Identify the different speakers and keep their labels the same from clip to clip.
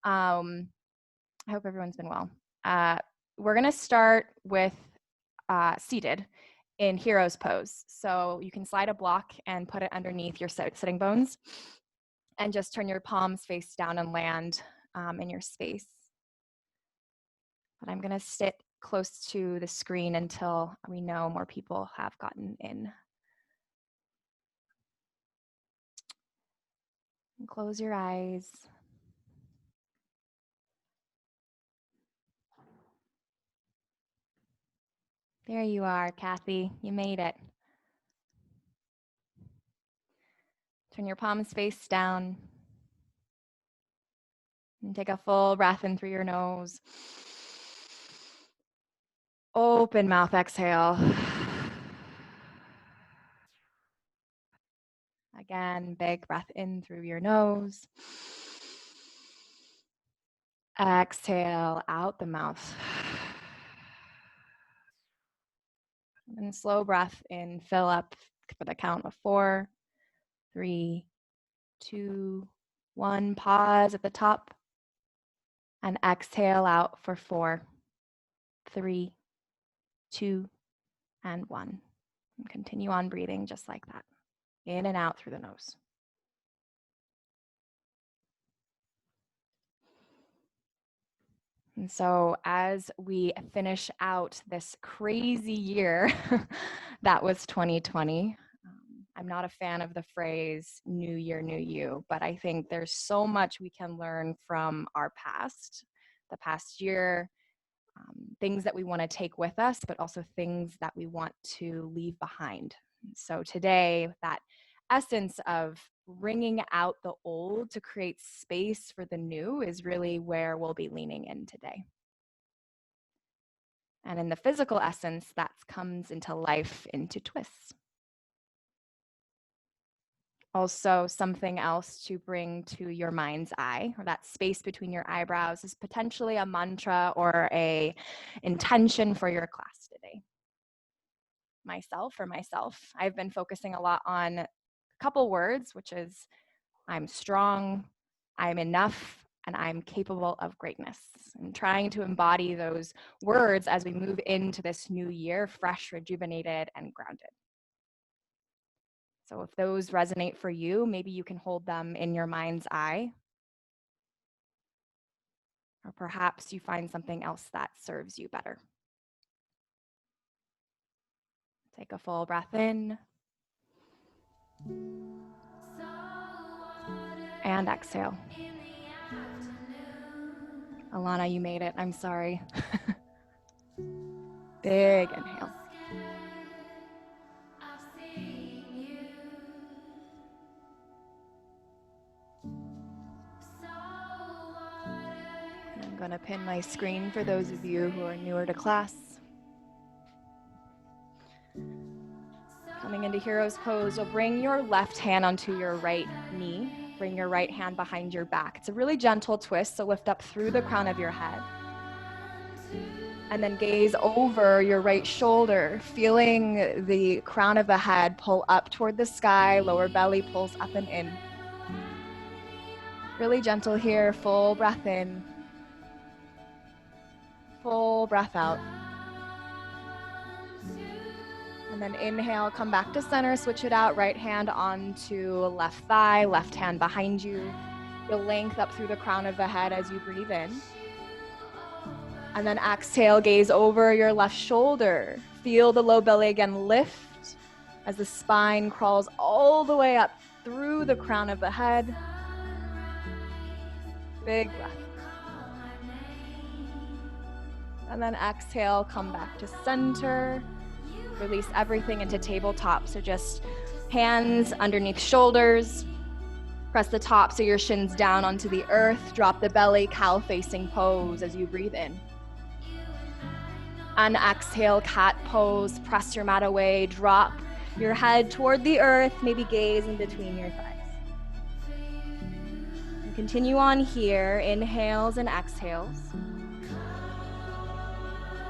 Speaker 1: I hope everyone's been well. We're going to start with seated in hero's pose. So you can slide a block and put it underneath your sitting bones and just turn your palms face down and land in your space. But I'm going to sit close to the screen until we know more people have gotten in. And close your eyes. There you are, Kathy. You made it. Turn your palms face down. And take a full breath in through your nose. Open mouth, exhale. Again, big breath in through your nose. Exhale out the mouth. And slow breath in, fill up for the count of 4, 3, 2, 1. Pause at the top. And exhale out for 4, 3, 2, and 1. And continue on breathing just like that. In and out through the nose. And so as we finish out this crazy year that was 2020, I'm not a fan of the phrase new year, new you, but I think there's so much we can learn from our past, the past year, things that we want to take with us, but also things that we want to leave behind. So today, that essence of wringing out the old to create space for the new is really where we'll be leaning in today. And in the physical essence, that comes into life into twists. Also, something else to bring to your mind's eye, or that space between your eyebrows, is potentially a mantra or a intention for your class today. Myself, I've been focusing a lot on a couple words, which is I'm strong, I'm enough, and I'm capable of greatness. And trying to embody those words as we move into this new year, fresh, rejuvenated, and grounded. So if those resonate for you, maybe you can hold them in your mind's eye. Or perhaps you find something else that serves you better. Take a full breath in. And exhale. Alana, you made it. I'm sorry. Big inhale. I'm going to pin my screen for those of you who are newer to class. Coming into hero's pose, you'll bring your left hand onto your right knee. Bring your right hand behind your back. It's a really gentle twist, so lift up through the crown of your head. And then gaze over your right shoulder, feeling the crown of the head pull up toward the sky, lower belly pulls up and in. Really gentle here, full breath in. Full breath out. And then inhale, come back to center, switch it out, right hand onto left thigh, left hand behind you. You'll length up through the crown of the head as you breathe in. And then exhale, gaze over your left shoulder. Feel the low belly again lift as the spine crawls all the way up through the crown of the head. Big breath. And then exhale, come back to center. Release everything into tabletop. So just hands underneath shoulders. Press the tops of your shins down onto the earth. Drop the belly, cow facing pose as you breathe in. And exhale, cat pose. Press your mat away. Drop your head toward the earth. Maybe gaze in between your thighs. And continue on here. Inhales and exhales.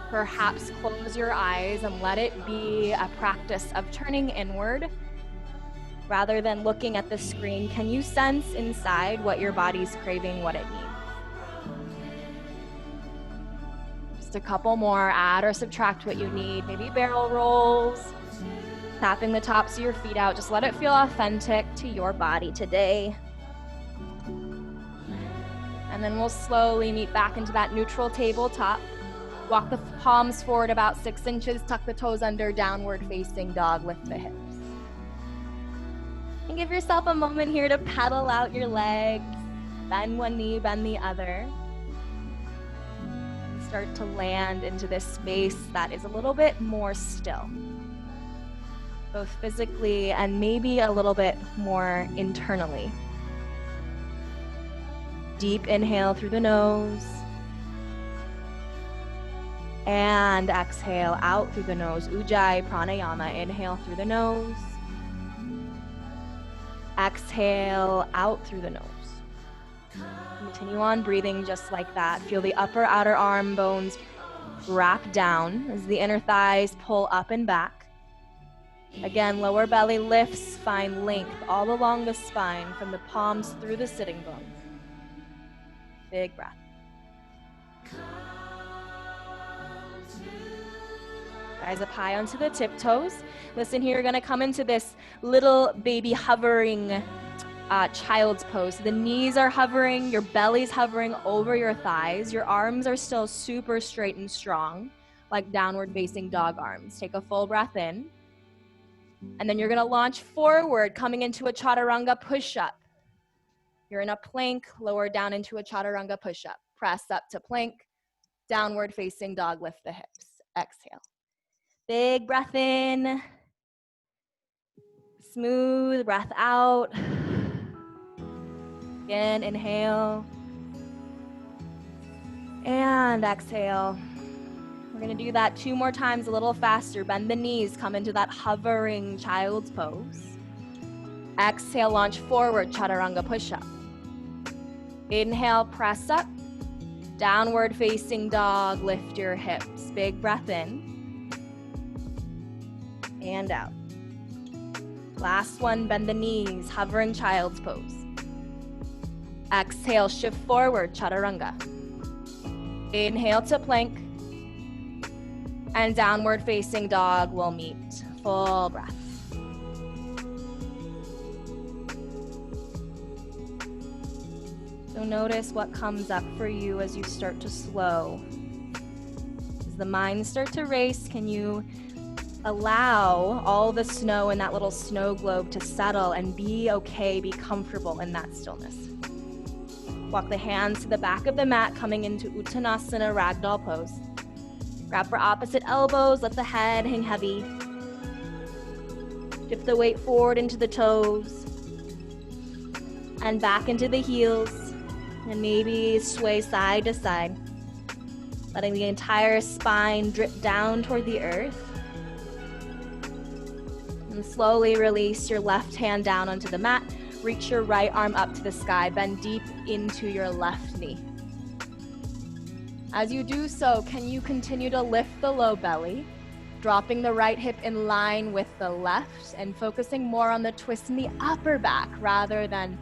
Speaker 1: Perhaps close your eyes and let it be a practice of turning inward rather than looking at the screen. Can you sense inside what your body's craving, what it needs? Just a couple more, add or subtract what you need. Maybe barrel rolls, tapping the tops of your feet out. Just let it feel authentic to your body today. And then we'll slowly meet back into that neutral tabletop. Walk the palms forward about 6 inches, tuck the toes under, downward facing dog, lift the hips. And give yourself a moment here to pedal out your legs, bend one knee, bend the other. And start to land into this space that is a little bit more still, both physically and maybe a little bit more internally. Deep inhale through the nose. And exhale out through the nose. Ujjayi pranayama. Inhale through the nose. Exhale out through the nose. Continue on breathing just like that. Feel the upper outer arm bones wrap down as the inner thighs pull up and back. Again, lower belly lifts, find length all along the spine from the palms through the sitting bones. Big breath. Rise up high onto the tiptoes. Listen here, you're gonna come into this little baby hovering child's pose. The knees are hovering, your belly's hovering over your thighs. Your arms are still super straight and strong, like downward facing dog arms. Take a full breath in. And then you're gonna launch forward, coming into a chaturanga push-up. You're in a plank, lower down into a chaturanga push-up. Press up to plank, downward facing dog, lift the hips. Exhale. Big breath in. Smooth breath out. Again, inhale. And exhale. We're gonna do that 2 more times, a little faster. Bend the knees, come into that hovering child's pose. Exhale, launch forward, chaturanga push-up. Inhale, press up. Downward facing dog, lift your hips. Big breath in. And out. Last one, bend the knees, hovering child's pose. Exhale, shift forward, chaturanga. Inhale to plank. And downward facing dog will meet. Full breath. So notice what comes up for you as you start to slow. As the mind starts to race, can you allow all the snow in that little snow globe to settle and be okay, be comfortable in that stillness? Walk the hands to the back of the mat, coming into Uttanasana ragdoll pose. Grab for opposite elbows, let the head hang heavy. Shift the weight forward into the toes and back into the heels. And maybe sway side to side, letting the entire spine drip down toward the earth. And slowly release your left hand down onto the mat. Reach your right arm up to the sky. Bend deep into your left knee. As you do so, can you continue to lift the low belly, dropping the right hip in line with the left and focusing more on the twist in the upper back rather than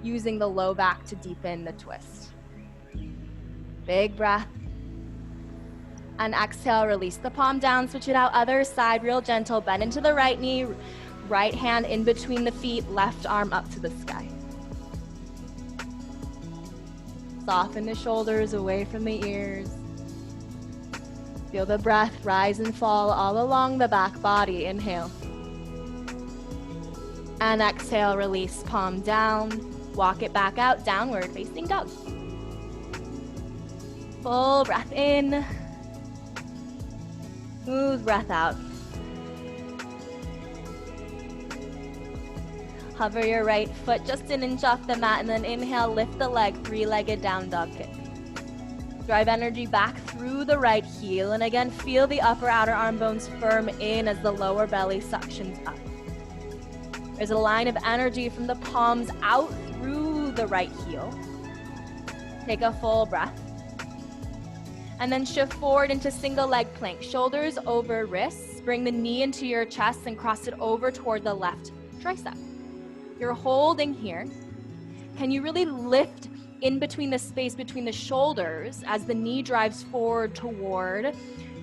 Speaker 1: using the low back to deepen the twist. Big breath. And exhale, release the palm down, switch it out, other side, real gentle, bend into the right knee, right hand in between the feet, left arm up to the sky. Soften the shoulders away from the ears. Feel the breath rise and fall all along the back body. Inhale. And exhale, release, palm down. Walk it back out, downward facing dog. Full breath in. Smooth breath out. Hover your right foot just an inch off the mat and then inhale, lift the leg, 3-legged down dog kick. Drive energy back through the right heel and again, feel the upper outer arm bones firm in as the lower belly suctions up. There's a line of energy from the palms out through the right heel. Take a full breath. And then shift forward into single leg plank. Shoulders over wrists. Bring the knee into your chest and cross it over toward the left tricep. You're holding here. Can you really lift in between the space between the shoulders as the knee drives forward toward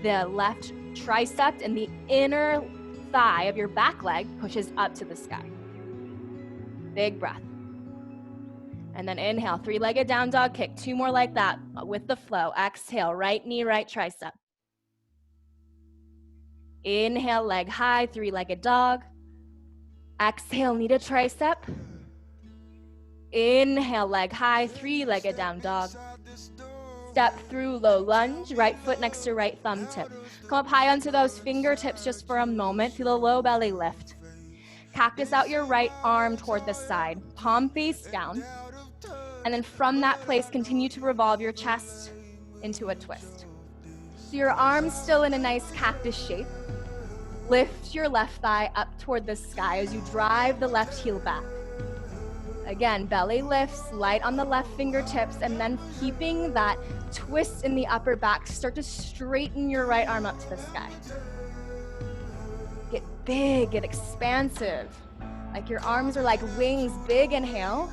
Speaker 1: the left tricep, and the inner thigh of your back leg pushes up to the sky. Big breath. And then inhale, three-legged down dog kick. 2 more like that with the flow. Exhale, right knee, right tricep. Inhale, leg high, three-legged dog. Exhale, knee to tricep. Inhale, leg high, three-legged down dog. Step through low lunge, right foot next to right thumb tip. Come up high onto those fingertips just for a moment. Feel a low belly lift. Cactus out your right arm toward the side. Palm face down. And then from that place, continue to revolve your chest into a twist. So your arms still in a nice cactus shape. Lift your left thigh up toward the sky as you drive the left heel back. Again, belly lifts, light on the left fingertips, and then keeping that twist in the upper back, start to straighten your right arm up to the sky. Get big, get expansive. Like your arms are like wings. Big inhale.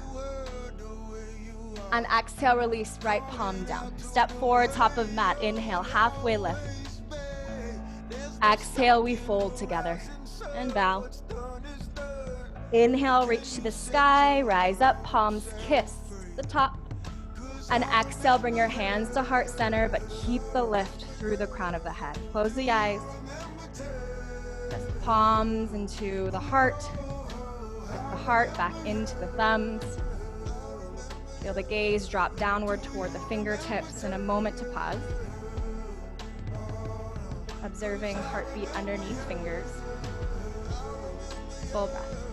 Speaker 1: And exhale, release right palm down. Step forward, top of mat. Inhale, halfway lift. Exhale, we fold together and bow. Inhale, reach to the sky, rise up, palms kiss the top. And exhale, bring your hands to heart center, but keep the lift through the crown of the head. Close the eyes. Press the palms into the heart back into the thumbs. Feel the gaze drop downward toward the fingertips, and a moment to pause. Observing heartbeat underneath fingers. Full breath.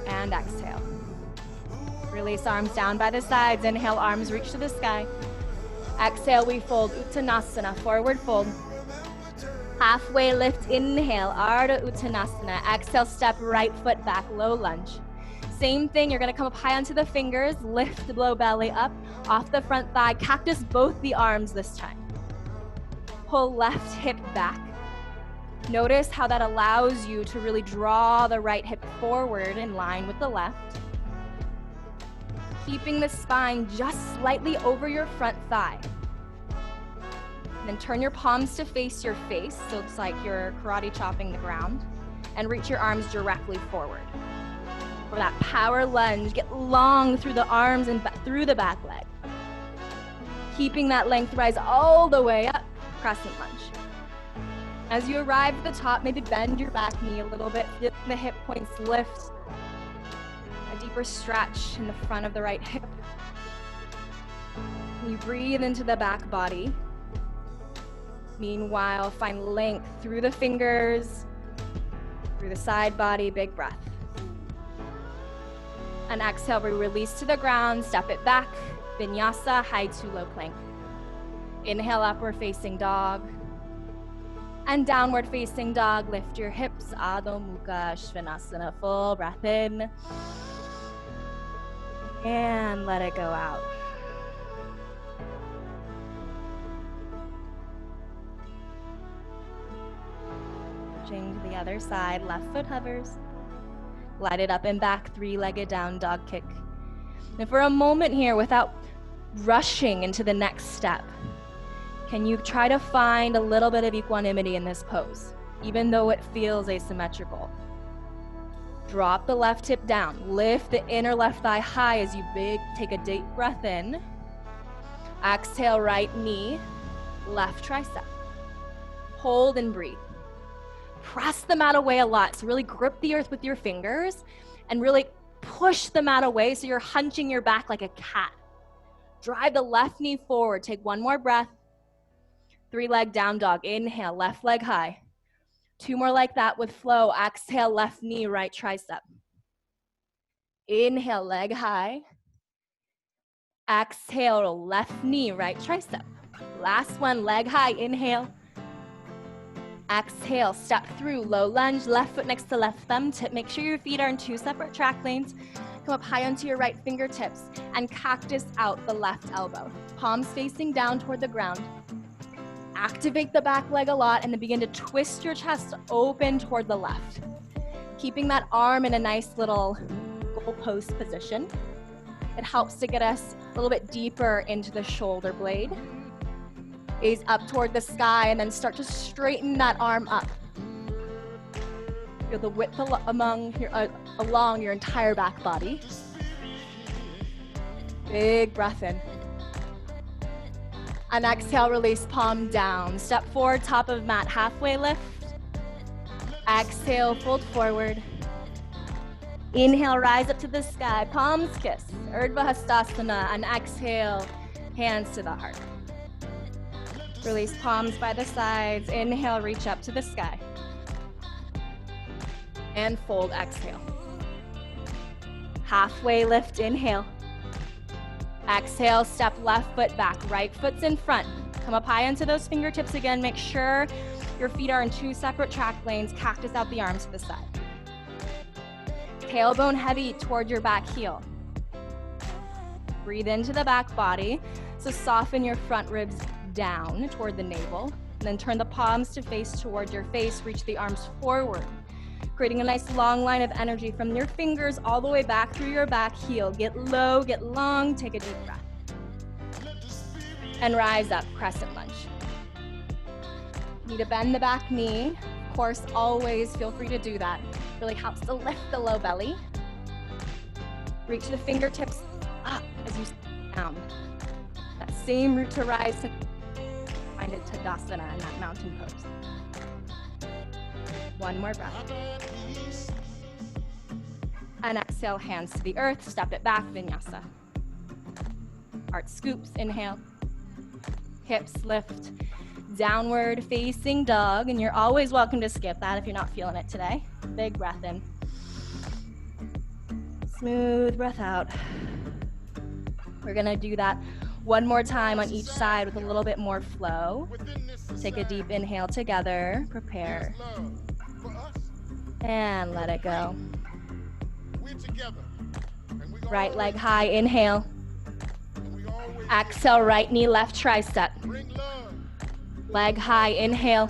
Speaker 1: And exhale. Release arms down by the sides. Inhale, arms reach to the sky. Exhale, we fold, Uttanasana, forward fold. Halfway lift, inhale, Ardha Uttanasana. Exhale, step right foot back, low lunge. Same thing, you're gonna come up high onto the fingers, lift the low belly up, off the front thigh, cactus both the arms this time. Pull left hip back. Notice how that allows you to really draw the right hip forward in line with the left. Keeping the spine just slightly over your front thigh. And then turn your palms to face your face, so it's like you're karate chopping the ground, and reach your arms directly forward. For that power lunge, get long through the arms and through the back leg. Keeping that length, rise all the way up, crescent lunge. As you arrive at the top, maybe bend your back knee a little bit, feel the hip points lift. A deeper stretch in the front of the right hip. You breathe into the back body. Meanwhile, find length through the fingers, through the side body, big breath. And exhale, we release to the ground, step it back, vinyasa, high to low plank. Inhale, upward facing dog. And downward facing dog, lift your hips, Adho Mukha Svanasana, full breath in. And let it go out. Switching to the other side, left foot hovers. Glide it up and back, three-legged down dog kick. And for a moment here, without rushing into the next step, can you try to find a little bit of equanimity in this pose, even though it feels asymmetrical? Drop the left hip down. Lift the inner left thigh high as you take a deep breath in. Exhale, right knee, left tricep. Hold and breathe. Press the mat away a lot. So really grip the earth with your fingers and really push the mat away so you're hunching your back like a cat. Drive the left knee forward. Take one more breath. Three-leg down dog. Inhale, left leg high. Two more like that with flow. Exhale, left knee, right tricep. Inhale, leg high. Exhale, left knee, right tricep. Last one, leg high. Inhale. Exhale, step through, low lunge, left foot next to left thumb tip. Make sure your feet are in two separate track lanes. Come up high onto your right fingertips and cactus out the left elbow. Palms facing down toward the ground. Activate the back leg a lot and then begin to twist your chest open toward the left. Keeping that arm in a nice little goalpost position. It helps to get us a little bit deeper into the shoulder blade. Gaze up toward the sky and then start to straighten that arm up. Feel the width along your entire back body. Big breath in. And exhale, release, palm down. Step forward, top of mat, halfway lift. Exhale, fold forward. Inhale, rise up to the sky, palms kiss, Urdhva Hastasana, and exhale, hands to the heart. Release palms by the sides, inhale, reach up to the sky. And fold, exhale. Halfway lift, inhale. Exhale, step left foot back, right foot's in front. Come up high onto those fingertips again. Make sure your feet are in 2 separate track lanes. Cactus out the arms to the side. Tailbone heavy toward your back heel. Breathe into the back body. So soften your front ribs down toward the navel. And then turn the palms to face toward your face. Reach the arms forward, creating a nice long line of energy from your fingers all the way back through your back heel. Get low, get long, take a deep breath. And rise up, crescent lunge. Need to bend the back knee. Of course, always feel free to do that. Really helps to lift the low belly. Reach the fingertips up as you sit down. That same route to rise, find it Tadasana in that mountain pose. One more breath. And exhale, hands to the earth, step it back, vinyasa. Heart scoops, inhale. Hips lift, downward facing dog, and you're always welcome to skip that if you're not feeling it today. Big breath in. Smooth breath out. We're gonna do that one more time on each side with a little bit more flow. Take a deep inhale together, prepare. And let it go. Right leg high, inhale. Exhale, right knee, left tricep. Leg high, inhale.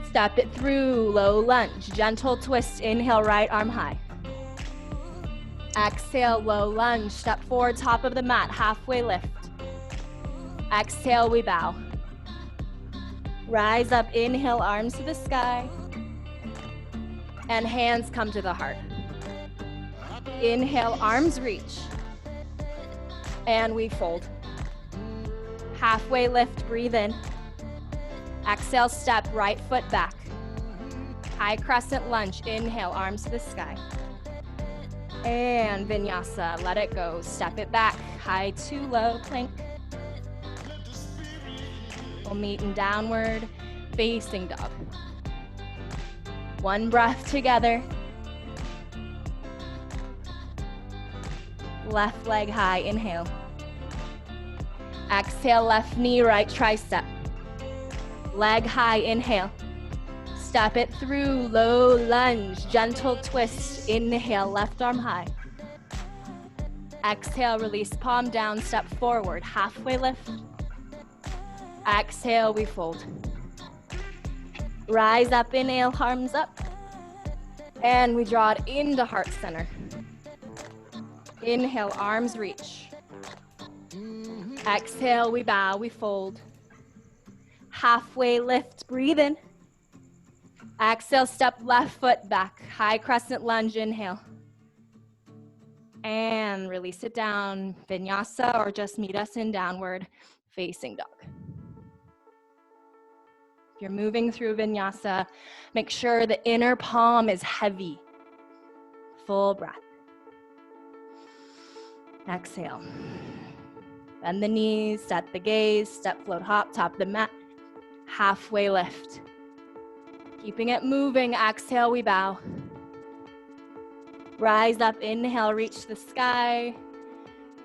Speaker 1: Step it through, low lunge, gentle twist, inhale, right arm high. Exhale, low lunge, step forward, top of the mat, halfway lift. Exhale, we bow. Rise up, inhale, arms to the sky. And hands come to the heart. Inhale, arms reach. And we fold. Halfway lift, breathe in. Exhale, step right foot back. High crescent lunge, inhale, arms to the sky. And vinyasa, let it go. Step it back, high to low plank. We'll meet in downward facing dog. One breath together. Left leg high, inhale. Exhale, left knee, right tricep. Leg high, inhale. Step it through, low lunge, gentle twist. Inhale, left arm high. Exhale, release palm down, step forward, halfway lift. Exhale, we fold. Rise up, inhale, arms up. And we draw it into heart center. Inhale, arms reach. Exhale, we bow, we fold. Halfway lift, breathe in. Exhale, step left foot back, high crescent lunge, inhale. And release it down, vinyasa, or just meet us in downward facing dog. If you're moving through vinyasa, make sure the inner palm is heavy. Full breath. Exhale. Bend the knees, set the gaze, step, float, hop, top of the mat. Halfway lift. Keeping it moving, exhale, we bow. Rise up, inhale, reach the sky.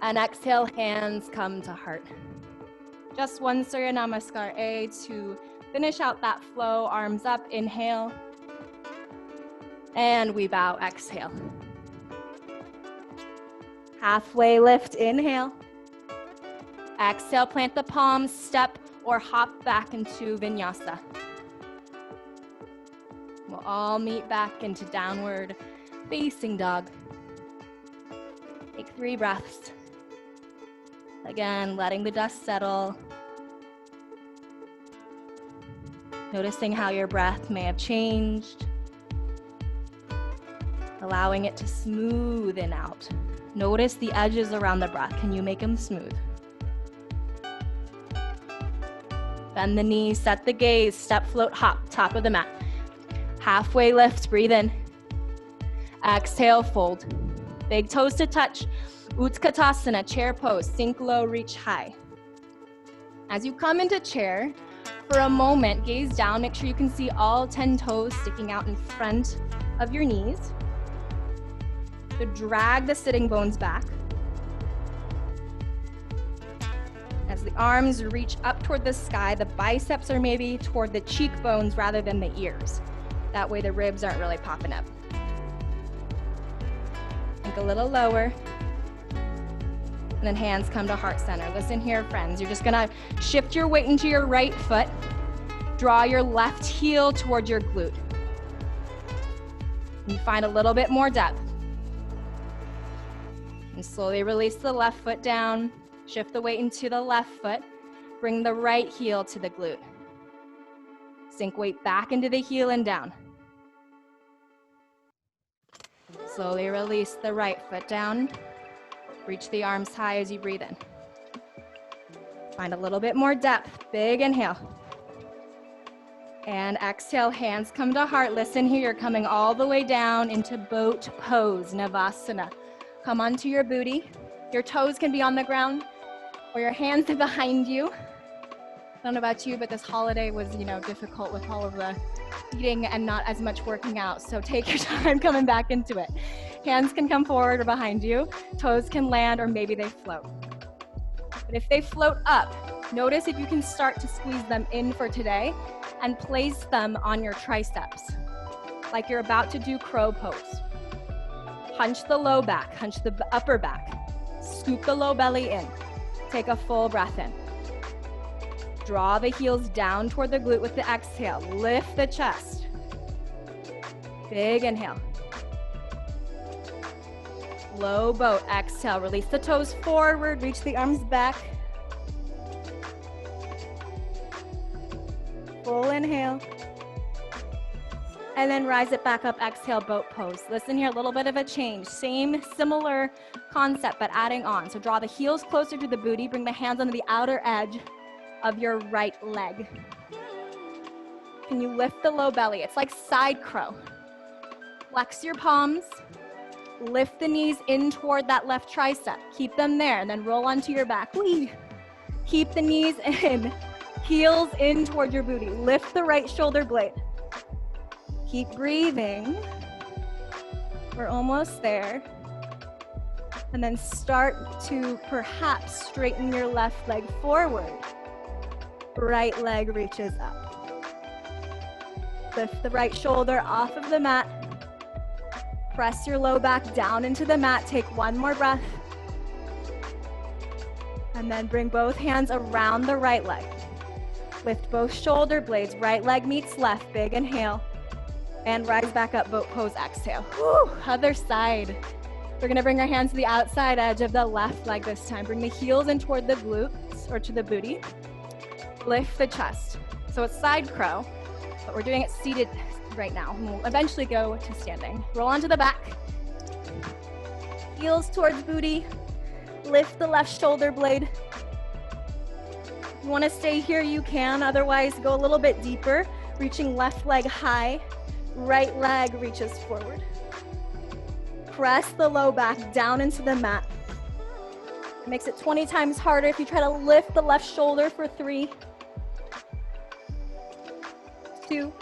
Speaker 1: And exhale, hands come to heart. Just one Surya Namaskar A to finish out that flow, arms up, inhale. And we bow, exhale. Halfway lift, inhale. Exhale, plant the palms, step or hop back into vinyasa. We'll all meet back into downward facing dog. Take
Speaker 2: 3 breaths. Again, letting the dust settle. Noticing how your breath may have changed. Allowing it to smoothen out. Notice the edges around the breath. Can you make them smooth? Bend the knees, set the gaze, step, float, hop, top of the mat. Halfway lift, breathe in. Exhale, fold. Big toes to touch. Utkatasana, chair pose, sink low, reach high. As you come into chair, for a moment, gaze down. Make sure you can see all 10 toes sticking out in front of your knees. So drag the sitting bones back. As the arms reach up toward the sky, the biceps are maybe toward the cheekbones rather than the ears. That way the ribs aren't really popping up. Think a little lower. And then hands come to heart center. Listen here, friends. You're just gonna shift your weight into your right foot. Draw your left heel toward your glute. And you find a little bit more depth. And slowly release the left foot down. Shift the weight into the left foot. Bring the right heel to the glute. Sink weight back into the heel and down. Slowly release the right foot down. Reach the arms high as you breathe in. Find a little bit more depth. Big inhale. And exhale, hands come to heart. Listen here, you're coming all the way down into boat pose, Navasana. Come onto your booty. Your toes can be on the ground or your hands are behind you. I don't know about you, but this holiday was, difficult with all of the eating and not as much working out. So take your time coming back into it. Hands can come forward or behind you. Toes can land or maybe they float. But if they float up, notice if you can start to squeeze them in for today and place them on your triceps, like you're about to do crow pose. Hunch the low back, hunch the upper back. Scoop the low belly in. Take a full breath in. Draw the heels down toward the glute with the exhale. Lift the chest. Big inhale. Low boat, exhale. Release the toes forward, reach the arms back. Full inhale. And then rise it back up, exhale, boat pose. Listen here, a little bit of a change. Same, similar concept, but adding on. So draw the heels closer to the booty, bring the hands onto the outer edge of your right leg. Can you lift the low belly? It's like side crow. Flex your palms. Lift the knees in toward that left tricep. Keep them there and then roll onto your back. Whee! Keep the knees in. Heels in toward your booty. Lift the right shoulder blade. Keep breathing. We're almost there. And then start to perhaps straighten your left leg forward. Right leg reaches up. Lift the right shoulder off of the mat. Press your low back down into the mat. Take one more breath. And then bring both hands around the right leg. Lift both shoulder blades. Right leg meets left. Big inhale. And rise back up, boat pose, exhale. Woo, other side. We're gonna bring our hands to the outside edge of the left leg this time. Bring the heels in toward the glutes or to the booty. Lift the chest. So it's side crow, but we're doing it seated right now. And we'll eventually go to standing. Roll onto the back. Heels towards booty. Lift the left shoulder blade. If you wanna stay here, you can. Otherwise, go a little bit deeper, reaching left leg high. Right leg reaches forward. Press the low back down into the mat. It makes it 20 times harder if you try to lift the left shoulder for 3, 2,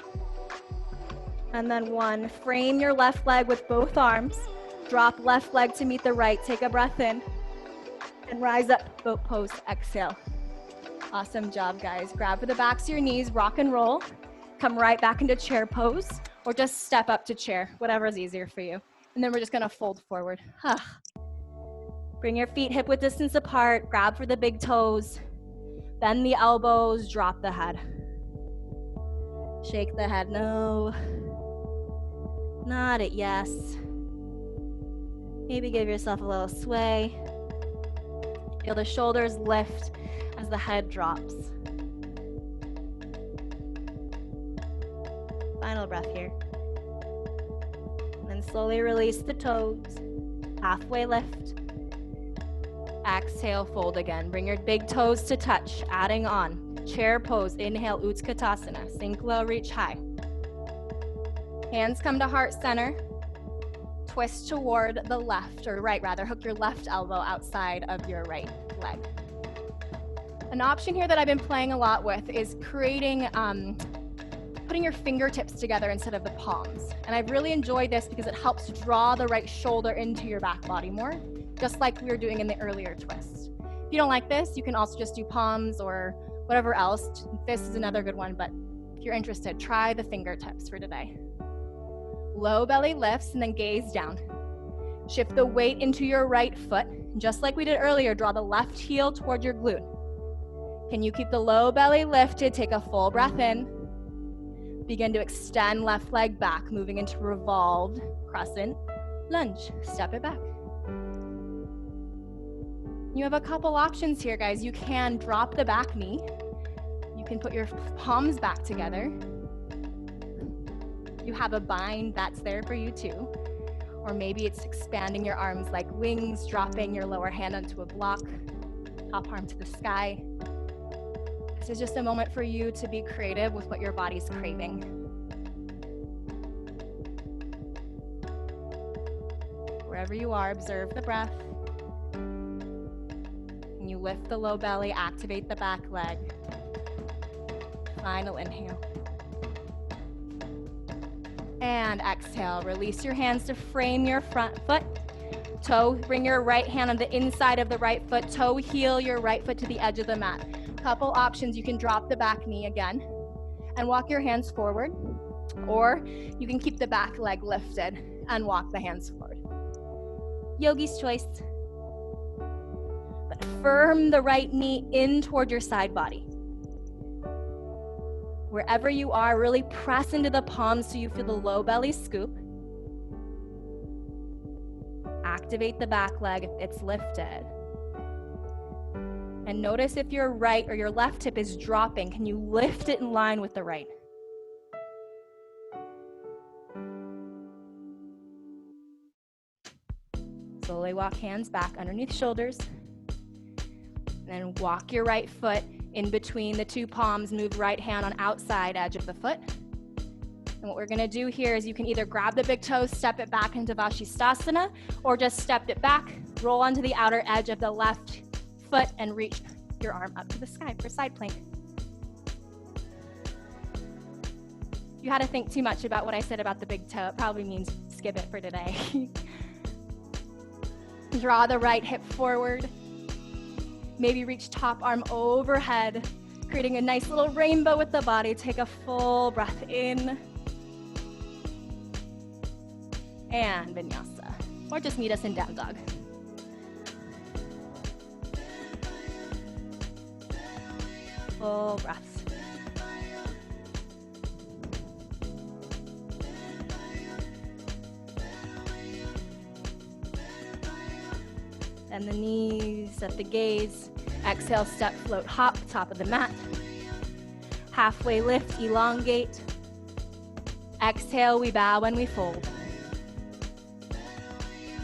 Speaker 2: and then 1. Frame your left leg with both arms. Drop left leg to meet the right. Take a breath in and rise up, boat pose, exhale. Awesome job, guys. Grab for the backs of your knees, rock and roll. Come right back into chair pose or just step up to chair, whatever is easier for you. And then we're just gonna fold forward. Bring your feet hip width distance apart, grab for the big toes, bend the elbows, drop the head. Shake the head, no. Nod it, yes. Maybe give yourself a little sway. Feel the shoulders lift as the head drops. Final breath here. And then slowly release the toes. Halfway lift. Exhale, fold again. Bring your big toes to touch, adding on. Chair pose, inhale, Utkatasana. Sink low, reach high. Hands come to heart center. Twist toward the left, or right rather. Hook your left elbow outside of your right leg. An option here that I've been playing a lot with is creating, putting your fingertips together instead of the palms. And I've really enjoyed this because it helps draw the right shoulder into your back body more, just like we were doing in the earlier twist. If you don't like this, you can also just do palms or whatever else. This is another good one, but if you're interested, try the fingertips for today. Low belly lifts and then gaze down. Shift the weight into your right foot. Just like we did earlier, draw the left heel toward your glute. Can you keep the low belly lifted? Take a full breath in. Begin to extend left leg back, moving into revolved crescent lunge. Step it back. You have a couple options here, guys. You can drop the back knee. You can put your palms back together. You have a bind, that's there for you too. Or maybe it's expanding your arms like wings, dropping your lower hand onto a block, top arm to the sky. This is just a moment for you to be creative with what your body's craving. Wherever you are, observe the breath. And you lift the low belly, activate the back leg. Final inhale. And exhale, release your hands to frame your front foot. Toe, bring your right hand on the inside of the right foot. Toe, heel your right foot to the edge of the mat. Couple options, you can drop the back knee again and walk your hands forward, or you can keep the back leg lifted and walk the hands forward. Yogi's choice. But firm the right knee in toward your side body. Wherever you are, really press into the palms so you feel the low belly scoop. Activate the back leg if it's lifted. And notice if your right or your left hip is dropping. Can you lift it in line with the right? Slowly walk hands back underneath shoulders. And then walk your right foot in between the two palms, move right hand on outside edge of the foot. And what we're gonna do here is you can either grab the big toe, step it back into Vashisthasana, or just step it back, roll onto the outer edge of the left foot and reach your arm up to the sky for side plank. If you had to think too much about what I said about the big toe, it probably means skip it for today. Draw the right hip forward. Maybe reach top arm overhead, creating a nice little rainbow with the body. Take a full breath in. And vinyasa. Or just meet us in down dog. Full breaths. Bend the knees, set the gaze. Exhale, step, float, hop, top of the mat. Halfway lift, elongate. Exhale, we bow and we fold.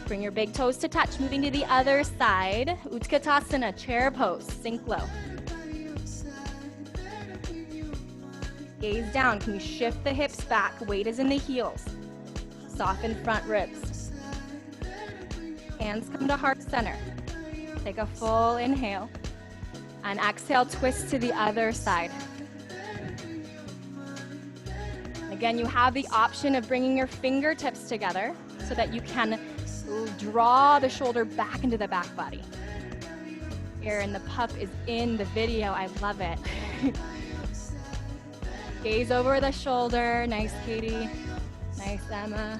Speaker 2: Bring your big toes to touch, moving to the other side. Utkatasana, chair pose, sink low. Gaze down, can you shift the hips back? Weight is in the heels. Soften front ribs. Hands come to heart center. Take a full inhale. And exhale, twist to the other side. Again, you have the option of bringing your fingertips together so that you can draw the shoulder back into the back body. Here, and the puff is in the video. I love it. Gaze over the shoulder. Nice, Katie. Nice, Emma.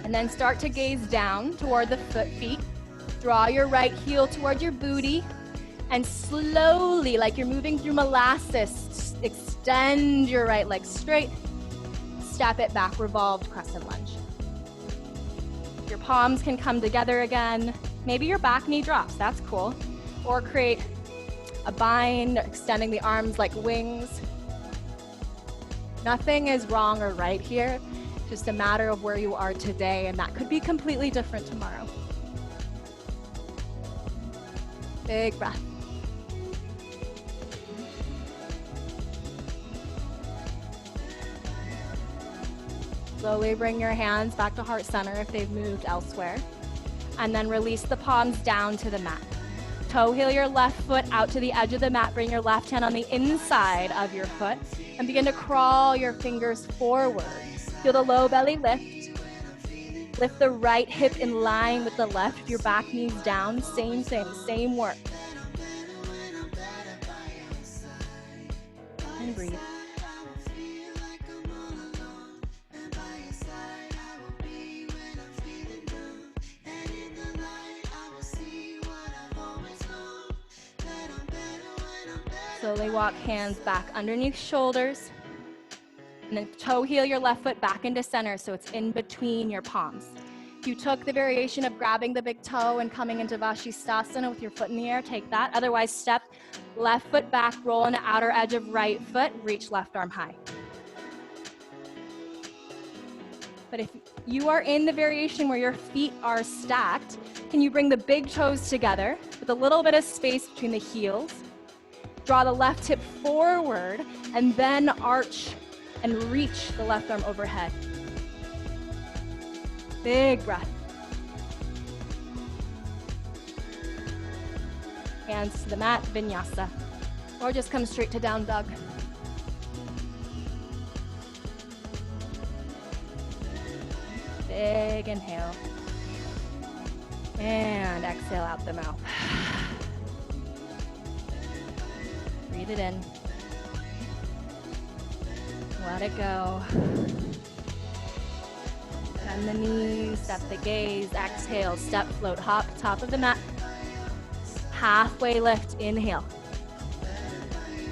Speaker 2: And then start to gaze down toward the feet. Draw your right heel toward your booty. And slowly, like you're moving through molasses, extend your right leg straight. Step it back, revolved crescent lunge. Your palms can come together again. Maybe your back knee drops, that's cool. Or create a bind, extending the arms like wings. Nothing is wrong or right here, just a matter of where you are today, and that could be completely different tomorrow. Big breath. Slowly bring your hands back to heart center if they've moved elsewhere. And then release the palms down to the mat. Toe heel your left foot out to the edge of the mat. Bring your left hand on the inside of your foot and begin to crawl your fingers forward. Feel the low belly lift. Lift the right hip in line with the left. Your back knees down. Same thing, same work. And breathe. Slowly walk hands back underneath shoulders. And then toe heel your left foot back into center so it's in between your palms. If you took the variation of grabbing the big toe and coming into Vashisthasana with your foot in the air, take that. Otherwise, step left foot back, roll on the outer edge of right foot, reach left arm high. But if you are in the variation where your feet are stacked, can you bring the big toes together with a little bit of space between the heels? Draw the left hip forward and then arch and reach the left arm overhead. Big breath. Hands to the mat, vinyasa. Or just come straight to down dog. Big inhale. And exhale out the mouth. Breathe it in. Let it go. Bend the knees, step the gaze, exhale, step, float, hop, top of the mat. Halfway lift, inhale.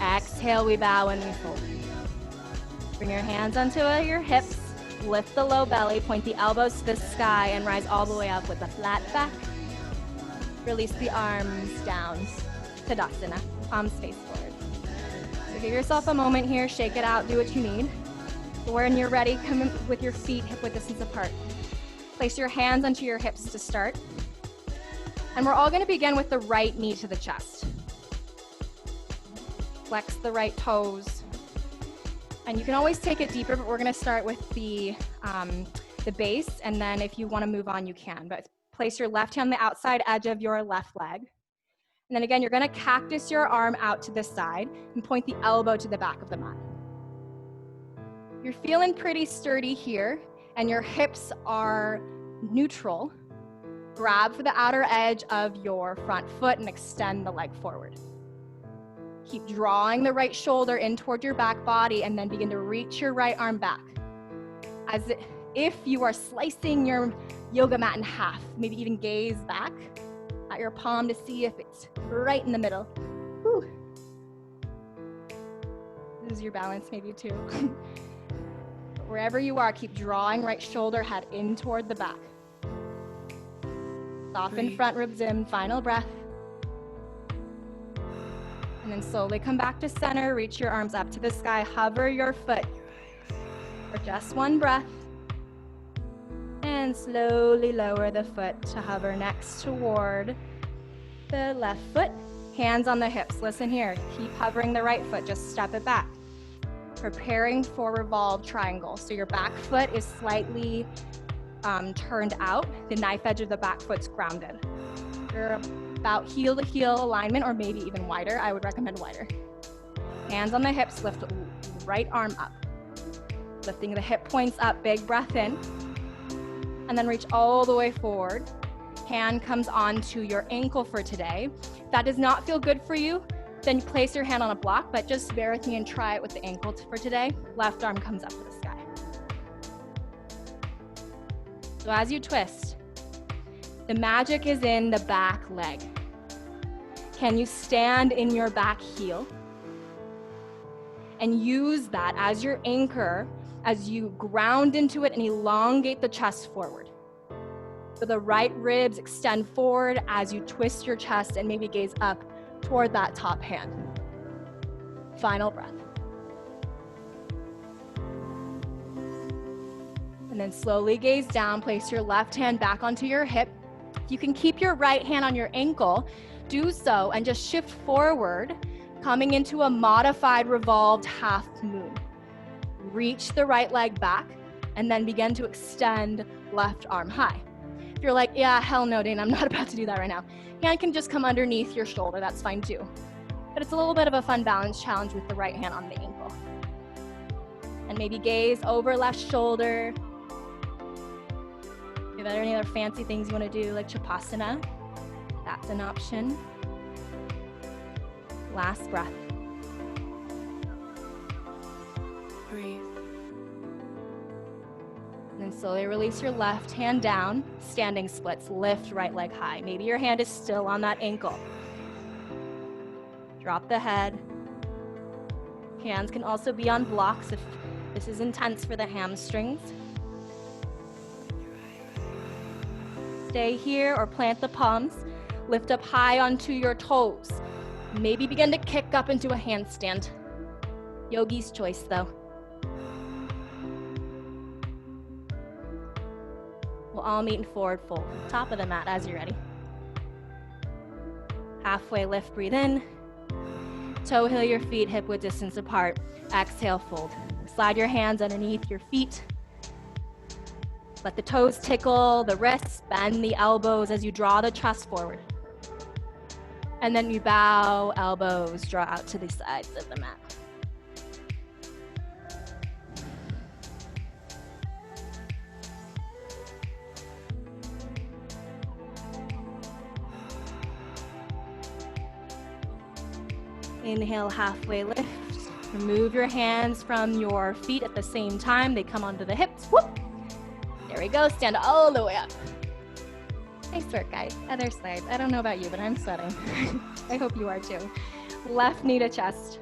Speaker 2: Exhale, we bow and we fold. Bring your hands onto your hips, lift the low belly, point the elbows to the sky, and rise all the way up with a flat back. Release the arms down, Tadasana, palms face forward. So give yourself a moment here, shake it out, do what you need. When you're ready, come in with your feet hip-width distance apart. Place your hands onto your hips to start. And we're all gonna begin with the right knee to the chest. Flex the right toes. And you can always take it deeper, but we're gonna start with the base, and then if you wanna move on, you can. But place your left hand on the outside edge of your left leg. And then again, you're gonna cactus your arm out to the side and point the elbow to the back of the mat. You're feeling pretty sturdy here, and your hips are neutral. Grab for the outer edge of your front foot and extend the leg forward. Keep drawing the right shoulder in toward your back body, and then begin to reach your right arm back. As if you are slicing your yoga mat in half, maybe even gaze back at your palm to see if it's right in the middle. Whew. Lose your balance maybe too. Wherever you are, keep drawing right shoulder, head in toward the back. Soften front ribs in, final breath. And then slowly come back to center, reach your arms up to the sky, hover your foot for just one breath. And slowly lower the foot to hover next toward the left foot. Hands on the hips, listen here. Keep hovering the right foot, just step it back. Preparing for revolved triangle. So your back foot is slightly turned out. The knife edge of the back foot's grounded. You're about heel to heel alignment, or maybe even wider. I would recommend wider. Hands on the hips, lift the right arm up. Lifting the hip points up, big breath in. And then reach all the way forward. Hand comes onto your ankle for today. If that does not feel good for you, then you place your hand on a block, but just bear with me and try it with the ankle for today. Left arm comes up to the sky. So as you twist, the magic is in the back leg. Can you stand in your back heel and use that as your anchor as you ground into it and elongate the chest forward? So the right ribs extend forward as you twist your chest and maybe gaze up toward that top hand. Final breath. And then slowly gaze down, place your left hand back onto your hip. If you can keep your right hand on your ankle, do so and just shift forward, coming into a modified revolved half moon. Reach the right leg back and then begin to extend left arm high. If you're like, yeah, hell no, Dane, I'm not about to do that right now. Hand can just come underneath your shoulder, that's fine too. But it's a little bit of a fun balance challenge with the right hand on the ankle. And maybe gaze over left shoulder. If there are any other fancy things you want to do, like Chapasana, that's an option. Last breath. Breathe. And then slowly release your left hand down, standing splits, lift right leg high. Maybe your hand is still on that ankle. Drop the head. Hands can also be on blocks if this is intense for the hamstrings. Stay here or plant the palms. Lift up high onto your toes. Maybe begin to kick up into a handstand. Yogi's choice though. We'll all meet in forward fold. Top of the mat as you're ready. Halfway lift, breathe in. Toe heel your feet hip width distance apart. Exhale, fold. Slide your hands underneath your feet. Let the toes tickle the wrists, bend the elbows as you draw the chest forward. And then you bow, elbows, draw out to the sides of the mat. Inhale, halfway lift. Remove your hands from your feet at the same time. They come onto the hips. Whoop. There we go. Stand all the way up. Nice work, guys. Other side. I don't know about you, but I'm sweating. I hope you are too. Left knee to chest.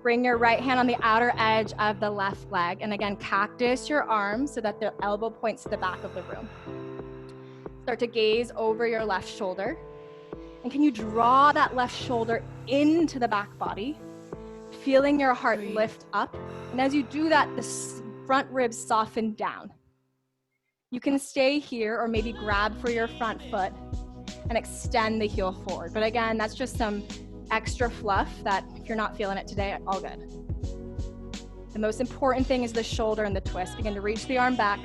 Speaker 2: Bring your right hand on the outer edge of the left leg. And again, cactus your arms so that the elbow points to the back of the room. Start to gaze over your left shoulder. And can you draw that left shoulder into the back body, feeling your heart lift up? And as you do that, the front ribs soften down. You can stay here or maybe grab for your front foot and extend the heel forward. But again, that's just some extra fluff that if you're not feeling it today, all good. The most important thing is the shoulder and the twist. Begin to reach the arm back,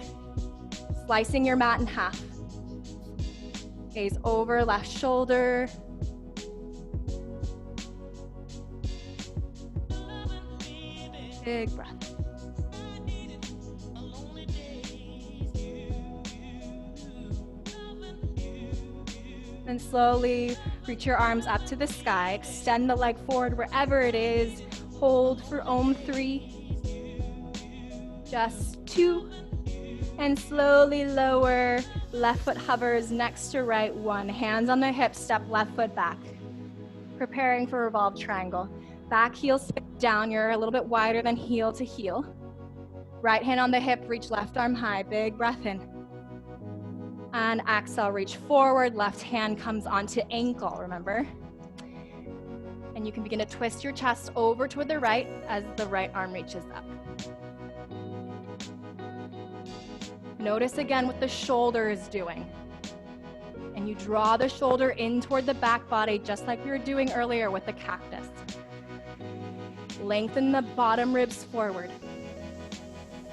Speaker 2: slicing your mat in half. Gaze over left shoulder. Big breath. Then slowly reach your arms up to the sky. Extend the leg forward wherever it is. Hold for Om 3. Just 2. And slowly lower. Left foot hovers next to right 1. Hands on the hips, step left foot back. Preparing for revolved triangle. Back heel stick down. You're a little bit wider than heel to heel. Right hand on the hip, reach left arm high. Big breath in. And exhale, reach forward. Left hand comes onto ankle, remember? And you can begin to twist your chest over toward the right as the right arm reaches up. Notice again what the shoulder is doing. And you draw the shoulder in toward the back body just like we were doing earlier with the cactus. Lengthen the bottom ribs forward.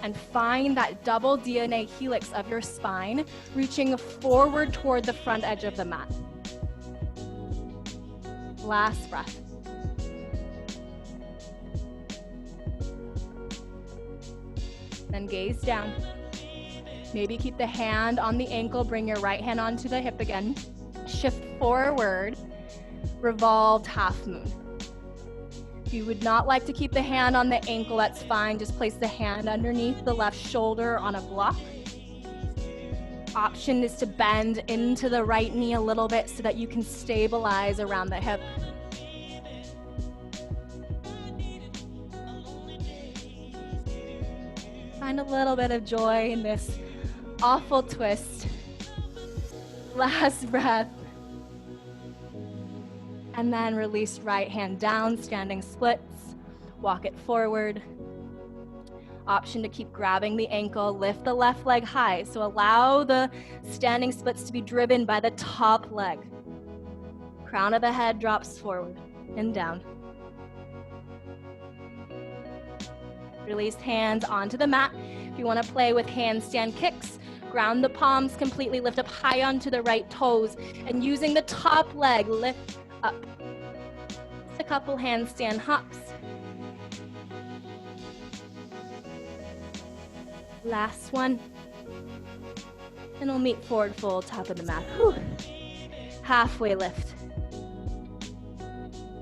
Speaker 2: And find that double DNA helix of your spine, reaching forward toward the front edge of the mat. Last breath. Then gaze down. Maybe keep the hand on the ankle, bring your right hand onto the hip again. Shift forward, revolved half moon. If you would not like to keep the hand on the ankle, that's fine. Just place the hand underneath the left shoulder on a block. Option is to bend into the right knee a little bit so that you can stabilize around the hip. Find a little bit of joy in this awful twist Last breath. And then release right hand down, standing splits. Walk it forward. Option to keep grabbing the ankle, lift the left leg high. So allow the standing splits to be driven by the top leg. Crown of the head drops forward and down. Release hands onto the mat. If you want to play with handstand kicks, ground the palms completely, lift up high onto the right toes, and using the top leg, lift up. Just a couple handstand hops. Last one. And we'll meet forward fold, top of the mat. Whew. Halfway lift.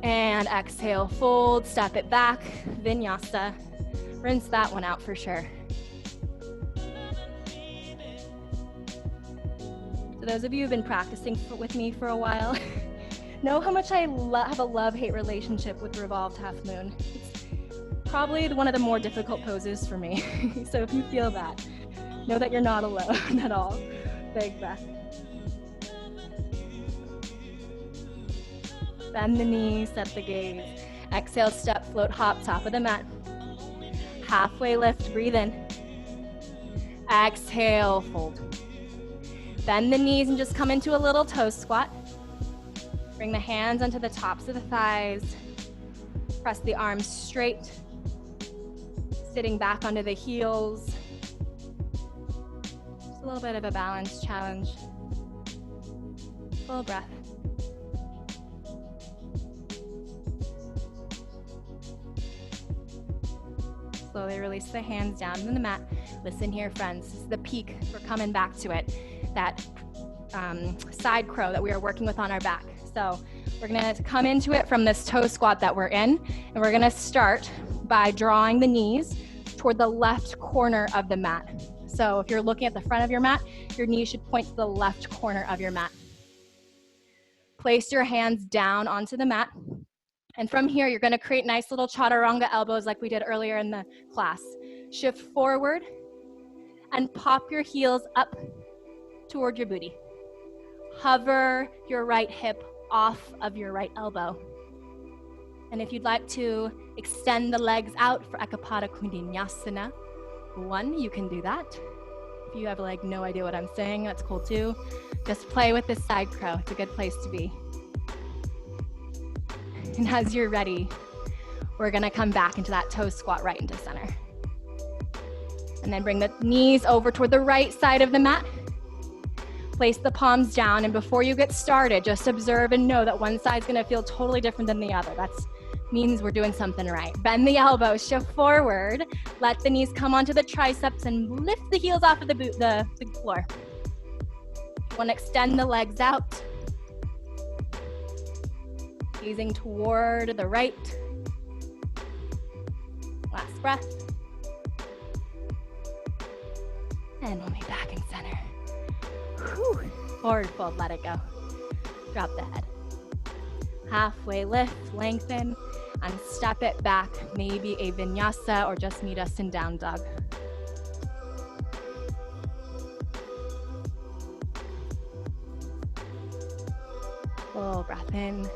Speaker 2: And exhale, fold, step it back, vinyasa. Rinse that one out for sure. So those of you who've been practicing with me for a while know how much I have a love-hate relationship with revolved half moon. It's probably one of the more difficult poses for me. So if you feel that, know that you're not alone at all. Big breath. Bend the knees, set the gaze. Exhale, step, float, hop, top of the mat. Halfway lift, breathe in. Exhale, fold. Bend the knees and just come into a little toe squat. Bring the hands onto the tops of the thighs. Press the arms straight. Sitting back onto the heels. Just a little bit of a balance challenge. Full breath. Slowly release the hands down to the mat. Listen here, friends. This is the peak. We're coming back to it. That side crow that we are working with on our back. So we're going to come into it from this toe squat that we're in. And we're going to start by drawing the knees toward the left corner of the mat. So if you're looking at the front of your mat, your knees should point to the left corner of your mat. Place your hands down onto the mat. And from here, you're gonna create nice little chaturanga elbows like we did earlier in the class. Shift forward and pop your heels up toward your booty. Hover your right hip off of your right elbow. And if you'd like to extend the legs out for Ekapada Kundinyasana 1, you can do that. If you have like no idea what I'm saying, that's cool too. Just play with this side crow. It's a good place to be. And as you're ready, we're gonna come back into that toe squat right into center. And then bring the knees over toward the right side of the mat. Place the palms down, and before you get started, just observe and know that one side's gonna feel totally different than the other. That means we're doing something right. Bend the elbows, shift forward. Let the knees come onto the triceps and lift the heels off of the floor. You wanna extend the legs out. Gazing toward the right. Last breath. And we'll be back in center. Whew. Forward fold, let it go. Drop the head. Halfway lift, lengthen, and step it back. Maybe a vinyasa or just meet us in down dog. Full breath in.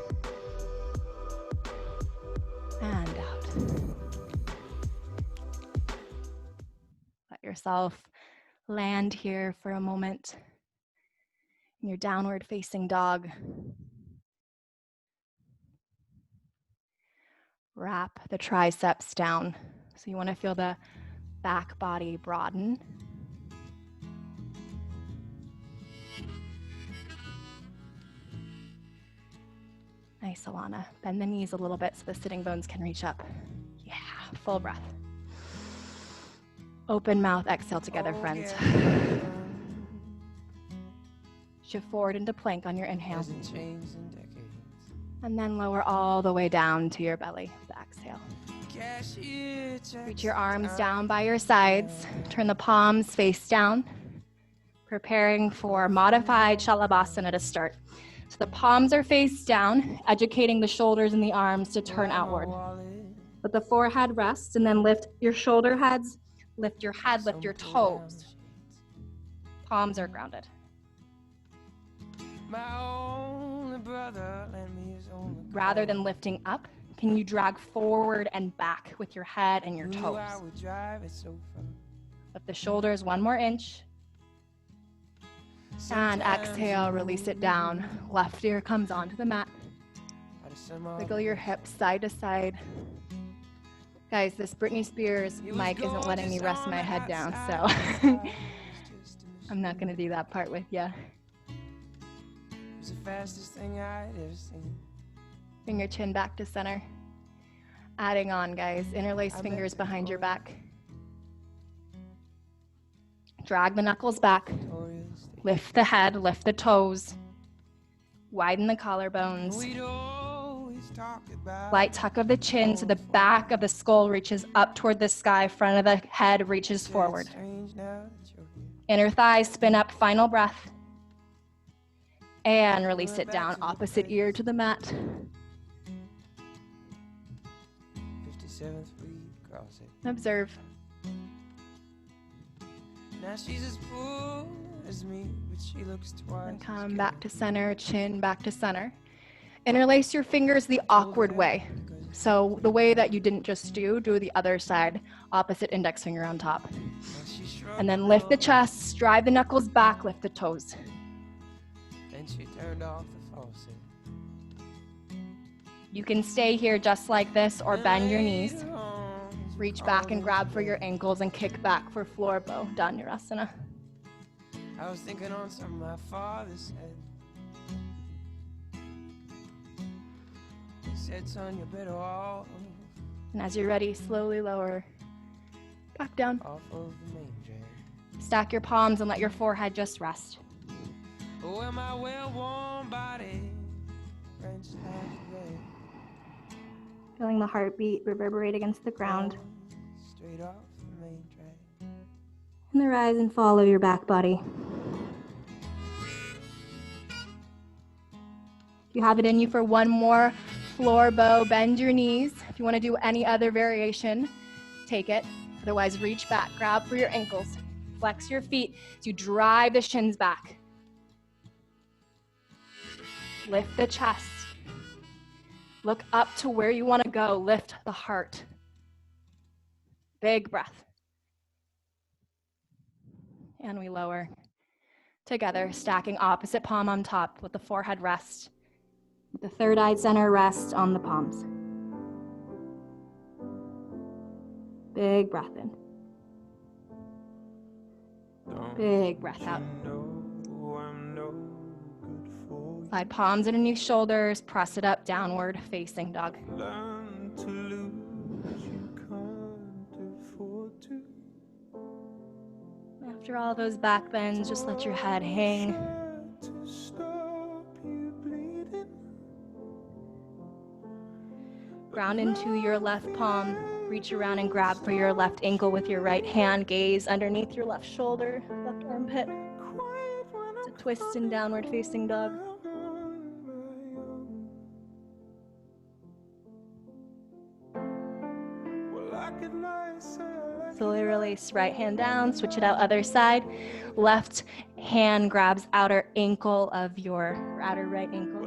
Speaker 2: And out. Let yourself land here for a moment in your downward facing dog. Wrap the triceps down. So you want to feel the back body broaden. Nice, Alana. Bend the knees a little bit so the sitting bones can reach up. Yeah, full breath. Open mouth, exhale together, friends. Shift forward into plank on your inhale. And then lower all the way down to your belly, the exhale. Reach your arms down by your sides. Turn the palms face down. Preparing for modified Shalabhasana to start. So the palms are face down, educating the shoulders and the arms to turn outward. Let the forehead rest, and then lift your shoulder heads, lift your head, lift your toes. Palms are grounded. Rather than lifting up, can you drag forward and back with your head and your toes? Lift the shoulders 1 more inch. And exhale, release it down. Left ear comes onto the mat. Wiggle your hips side to side. Guys, this Britney Spears mic isn't letting me rest my head down, so I'm not gonna do that part with you. It's the fastest thing I'd ever seen. Bring your chin back to center. Adding on, guys. Interlace fingers behind your back. Drag the knuckles back. Lift the head, lift the toes. Widen the collarbones. Light tuck of the chin so the back of the skull reaches up toward the sky. Front of the head reaches forward. Inner thighs spin up, final breath. And release it down, opposite ear to the mat. Observe. Now she's as full as me, but she looks twice. And come back to center, chin back to center. Interlace your fingers the awkward way. So the way that you didn't just do the other side, opposite index finger on top. And then lift the chest, drive the knuckles back, lift the toes. Then she turned off the faucet. You can stay here just like this or bend your knees. Reach back and grab for your ankles and kick back for floor bow, Dhanurasana. I was thinking on some of my father said. He said, son, you better off. And as you're ready, slowly lower back down. Off of the main drain. Stack your palms and let your forehead just rest. Oh, my well-worn body wrenched halfway. Feeling the heartbeat reverberate against the ground. Straight off the main drain. And the rise and fall of your back body. If you have it in you for one more floor bow, bend your knees. If you want to do any other variation, take it. Otherwise, reach back, grab for your ankles. Flex your feet as you drive the shins back. Lift the chest. Look up to where you want to go. Lift the heart. Big breath. And we lower. Together, stacking opposite palm on top with the forehead rest. With the third eye center rest on the palms. Big breath in. Big breath out. Slide palms underneath shoulders, press it up, downward facing dog. After all those back bends, just let your head hang. Ground into your left palm. Reach around and grab for your left ankle with your right hand. Gaze underneath your left shoulder, left armpit. It's a twist in downward facing dog. Slowly release, right hand down, switch it out other side. Left hand grabs outer ankle of your outer right ankle.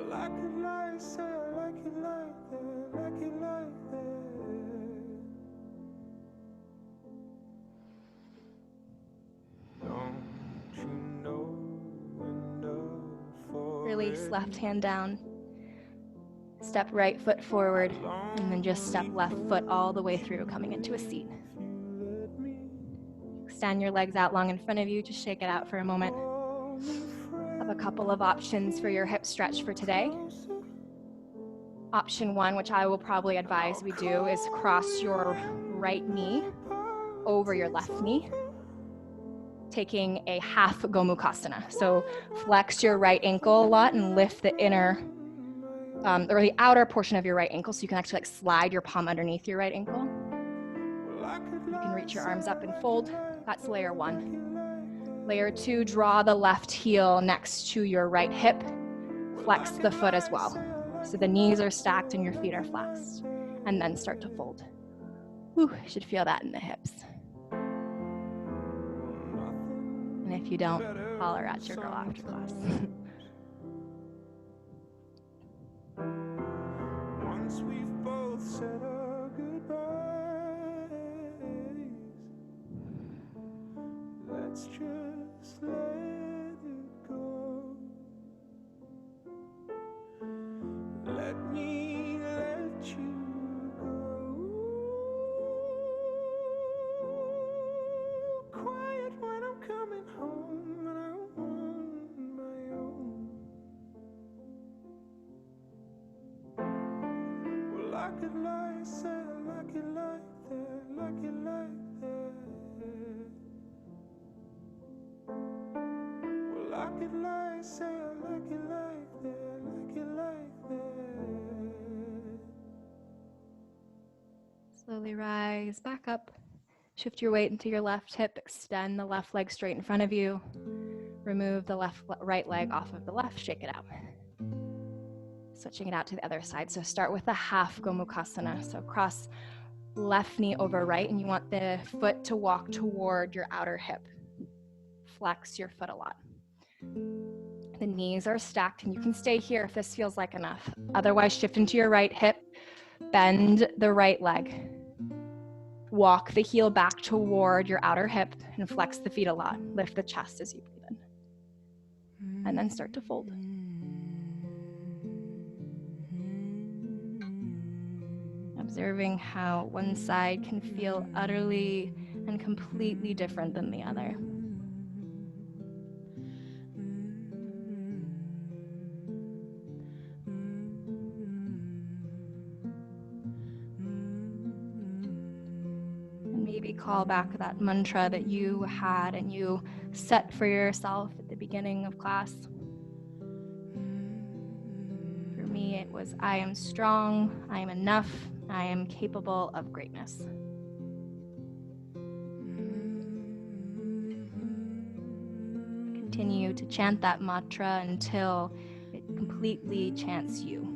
Speaker 2: Release, left hand down. Step right foot forward, and then just step left foot all the way through, coming into a seat. Extend your legs out long in front of you. Just shake it out for a moment. Have a couple of options for your hip stretch for today. Option one, which I will probably advise we do, is cross your right knee over your left knee, taking a half Gomukhasana. So flex your right ankle a lot and lift the inner or the outer portion of your right ankle so you can actually like slide your palm underneath your right ankle. You can reach your arms up and fold. That's layer one. Layer two, draw the left heel next to your right hip. Flex the foot as well. So the knees are stacked and your feet are flexed. And then start to fold. Whew, you should feel that in the hips. And if you don't, holler at your girl after class.
Speaker 3: like it like, say I like it like that, like it like that. Well, like it like, say I like it like that, like it like that.
Speaker 2: Slowly rise back up. Shift your weight into your left hip. Extend the left leg straight in front of you. Remove the right leg off of the left. Shake it out. Switching it out to the other side. So start with a half Gomukhasana. So cross left knee over right, and you want the foot to walk toward your outer hip. Flex your foot a lot. The knees are stacked, and you can stay here if this feels like enough. Otherwise, shift into your right hip. Bend the right leg. Walk the heel back toward your outer hip and flex the feet a lot. Lift the chest as you breathe in. And then start to fold. Observing how one side can feel utterly and completely different than the other. And maybe call back that mantra that you had and you set for yourself at the beginning of class. For me, it was, I am strong, I am enough, I am capable of greatness. Continue to chant that mantra until it completely chants you.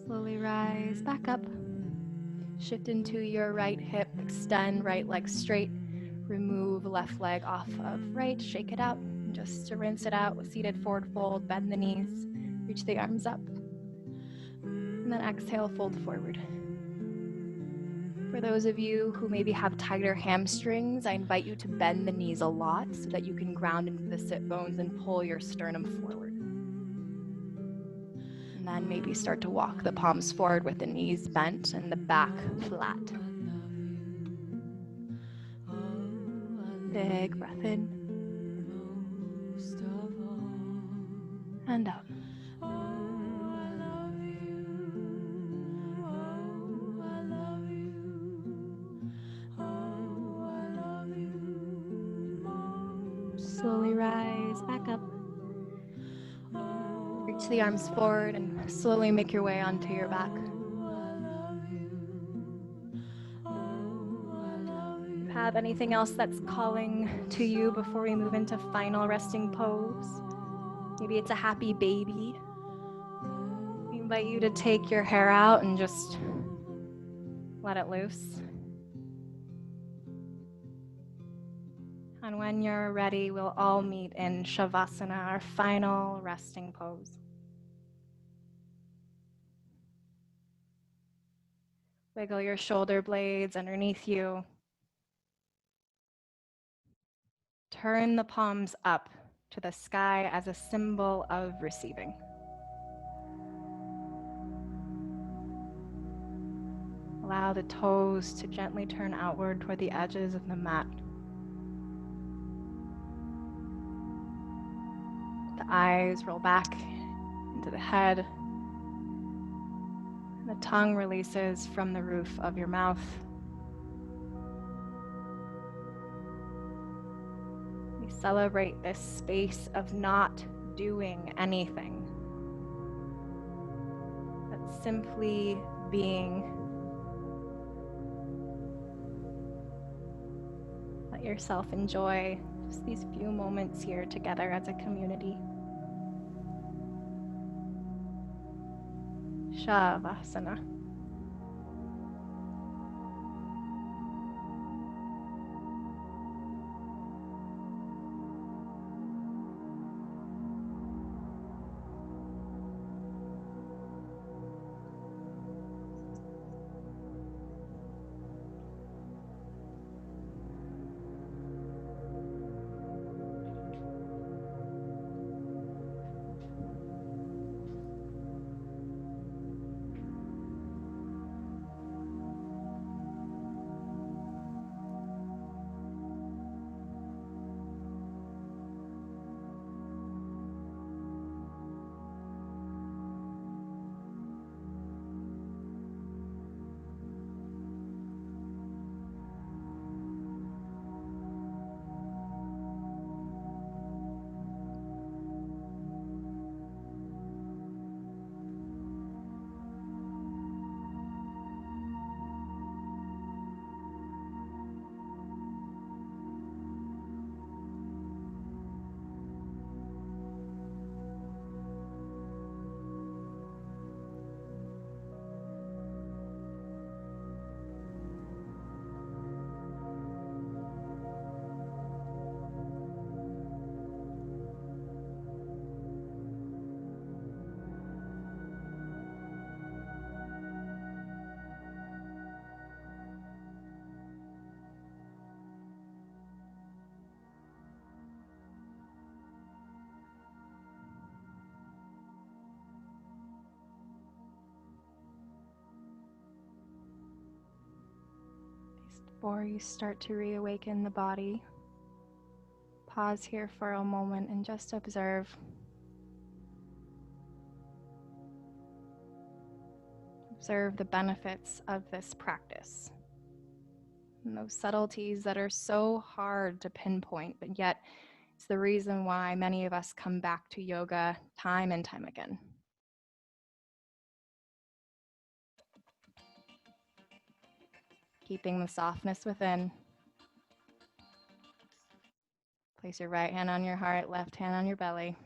Speaker 2: Slowly rise back up. Shift into your right hip, extend right leg straight. Remove left leg off of right, shake it out. And just to rinse it out with seated forward fold, bend the knees, reach the arms up. And then exhale, fold forward. For those of you who maybe have tighter hamstrings, I invite you to bend the knees a lot so that you can ground into the sit bones and pull your sternum forward. And then maybe start to walk the palms forward with the knees bent and the back flat. Big breath in and out. Slowly rise back up. Reach the arms forward and slowly make your way onto your back. Have anything else that's calling to you before we move into final resting pose? Maybe it's a happy baby. We invite you to take your hair out and just let it loose. And when you're ready, we'll all meet in Shavasana, our final resting pose. Wiggle your shoulder blades underneath you. Turn the palms up to the sky as a symbol of receiving. Allow the toes to gently turn outward toward the edges of the mat. The eyes roll back into the head. The tongue releases from the roof of your mouth. We celebrate this space of not doing anything, but simply being. Let yourself enjoy just these few moments here together as a community. Shavasana.
Speaker 1: Before you start to reawaken the body, pause here for a moment and just observe. Observe the benefits of this practice. And those subtleties that are so hard to pinpoint, but yet it's the reason why many of us come back to yoga time and time again. Keeping the softness within. Place your right hand on your heart, left hand on your belly.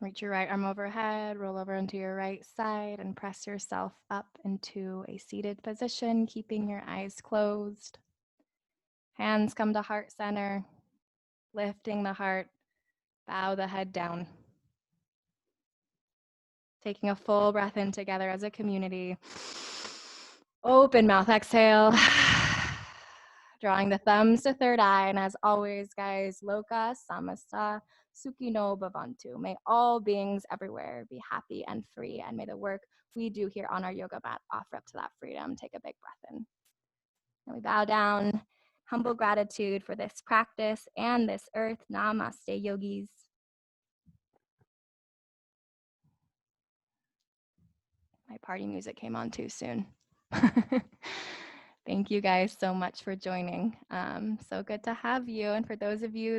Speaker 1: Reach your right arm overhead, roll over into your right side, and press yourself up into a seated position, keeping your eyes closed. Hands come to heart center, lifting the heart, bow the head down. Taking a full breath in together as a community. Open mouth, exhale. Drawing the thumbs to third eye. And as always, guys, Loka Samasta Sukhino Bhavantu. May all beings everywhere be happy and free. And may the work we do here on our yoga mat offer up to that freedom. Take a big breath in. And we bow down. Humble gratitude for this practice and this earth. Namaste, yogis. My party music came on too soon. Thank you guys so much for joining. So good to have you. And for those of you that